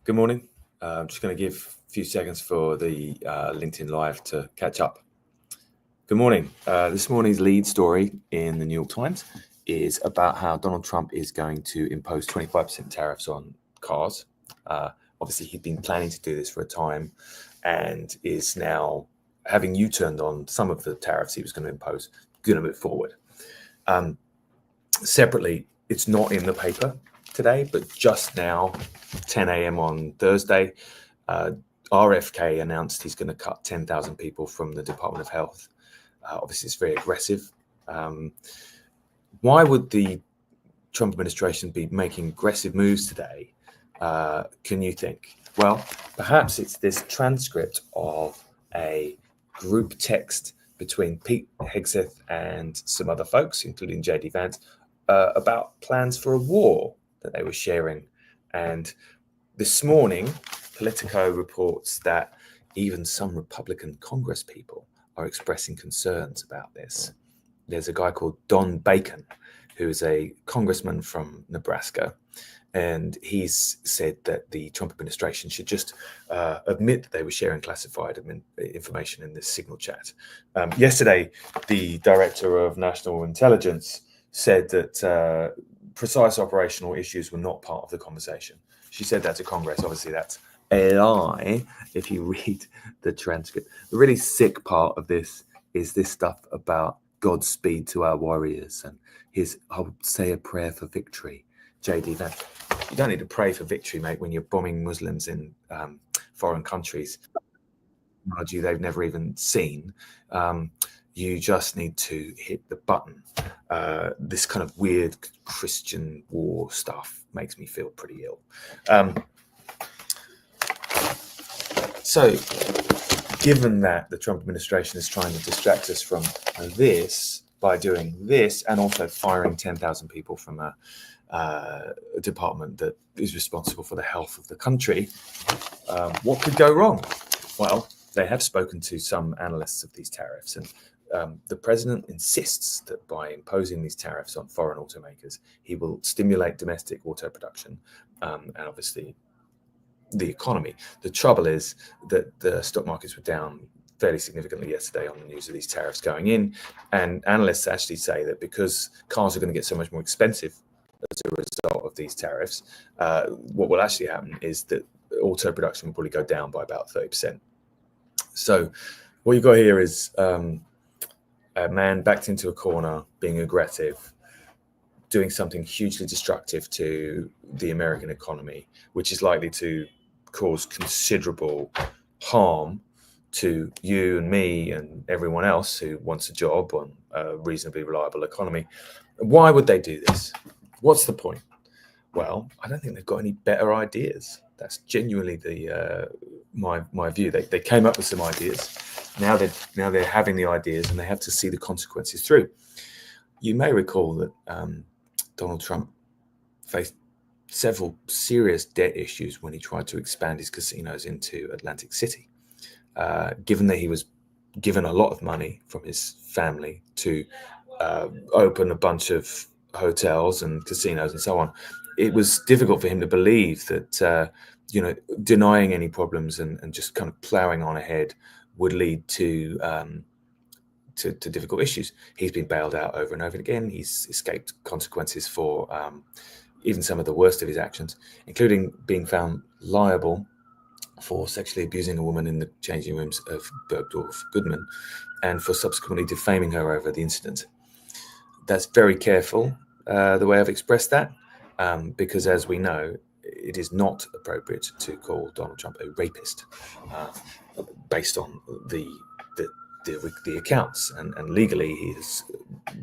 Good morning. I'm just going to give a few seconds for the LinkedIn Live to catch up. Good morning. This morning's lead story in the New York Times is about how Donald Trump is going to impose 25% tariffs on cars. Obviously, he'd been planning to do this for a time and is now having U-turned on some of the tariffs he was going to impose, going to move forward. Separately, it's not in the paper today, but just now, 10 a.m. on Thursday, RFK announced he's going to cut 10,000 people from the Department of Health. Obviously, it's very aggressive. Why would the Trump administration be making aggressive moves today? Can you think? Well, perhaps it's this transcript of a group text between Pete Hegseth and some other folks, including J.D. Vance, about plans for a war that they were sharing. And this morning, Politico reports that even some Republican Congress people are expressing concerns about this. There's a guy called Don Bacon, who is a congressman from Nebraska, and he's said that the Trump administration should just admit that they were sharing classified information in this Signal chat. Yesterday, the director of national intelligence said that precise operational issues were not part of the conversation. She said that to Congress. Obviously, that's a lie if you read the transcript. The really sick part of this is this stuff about Godspeed to our warriors and his "I'll say a prayer for victory." J.D. Vance. You don't need to pray for victory, mate, when you're bombing Muslims in foreign countries. Technology they've never even seen. You just need to hit the button. This kind of weird Christian war stuff makes me feel pretty ill. So, given that the Trump administration is trying to distract us from this by doing this and also firing 10,000 people from a department that is responsible for the health of the country, what could go wrong? Well, they have spoken to some analysts of these tariffs, and the president insists that by imposing these tariffs on foreign automakers, he will stimulate domestic auto production and obviously the economy. The trouble is that the stock markets were down fairly significantly yesterday on the news of these tariffs going in, and analysts actually say that because cars are going to get so much more expensive as a result of these tariffs, what will actually happen is that auto production will probably go down by about 30%. So what you've got here is a man backed into a corner, being aggressive, doing something hugely destructive to the American economy, which is likely to cause considerable harm to you and me and everyone else who wants a job on a reasonably reliable economy. Why would they do this? What's the point? Well, I don't think they've got any better ideas. That's genuinely my view. They came up with some ideas. Now they're having the ideas and they have to see the consequences through. You may recall that Donald Trump faced several serious debt issues when he tried to expand his casinos into Atlantic City. Given that he was given a lot of money from his family to open a bunch of hotels and casinos and so on, it was difficult for him to believe that denying any problems and just kind of plowing on ahead would lead to difficult issues. He's been bailed out over and over again. He's escaped consequences for even some of the worst of his actions, including being found liable for sexually abusing a woman in the changing rooms of Bergdorf Goodman and for subsequently defaming her over the incident. That's very careful, the way I've expressed that, because as we know, it is not appropriate to call Donald Trump a rapist based on the accounts, and legally he is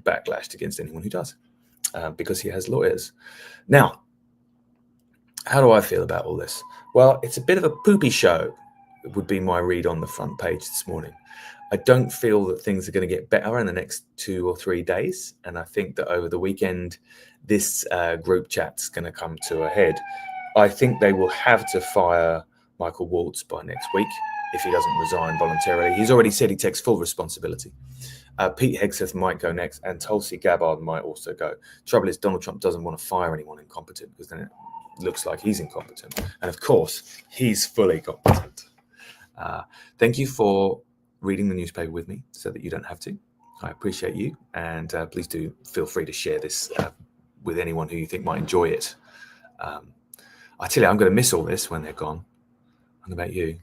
backlashed against anyone who does because he has lawyers. Now, how do I feel about all this? Well, it's a bit of a poopy show, would be my read on the front page this morning. I don't feel that things are going to get better in the next 2 or 3 days, and I think that over the weekend this group chat's going to come to a head. I think they will have to fire Michael Waltz by next week if he doesn't resign voluntarily. He's already said he takes full responsibility. Pete Hegseth might go next, and Tulsi Gabbard might also go. Trouble is, Donald Trump doesn't want to fire anyone incompetent because then looks like he's incompetent. And of course, he's fully competent. Thank you for reading the newspaper with me so that you don't have to. I appreciate you. And please do feel free to share this with anyone who you think might enjoy it. I tell you, I'm going to miss all this when they're gone. What about you?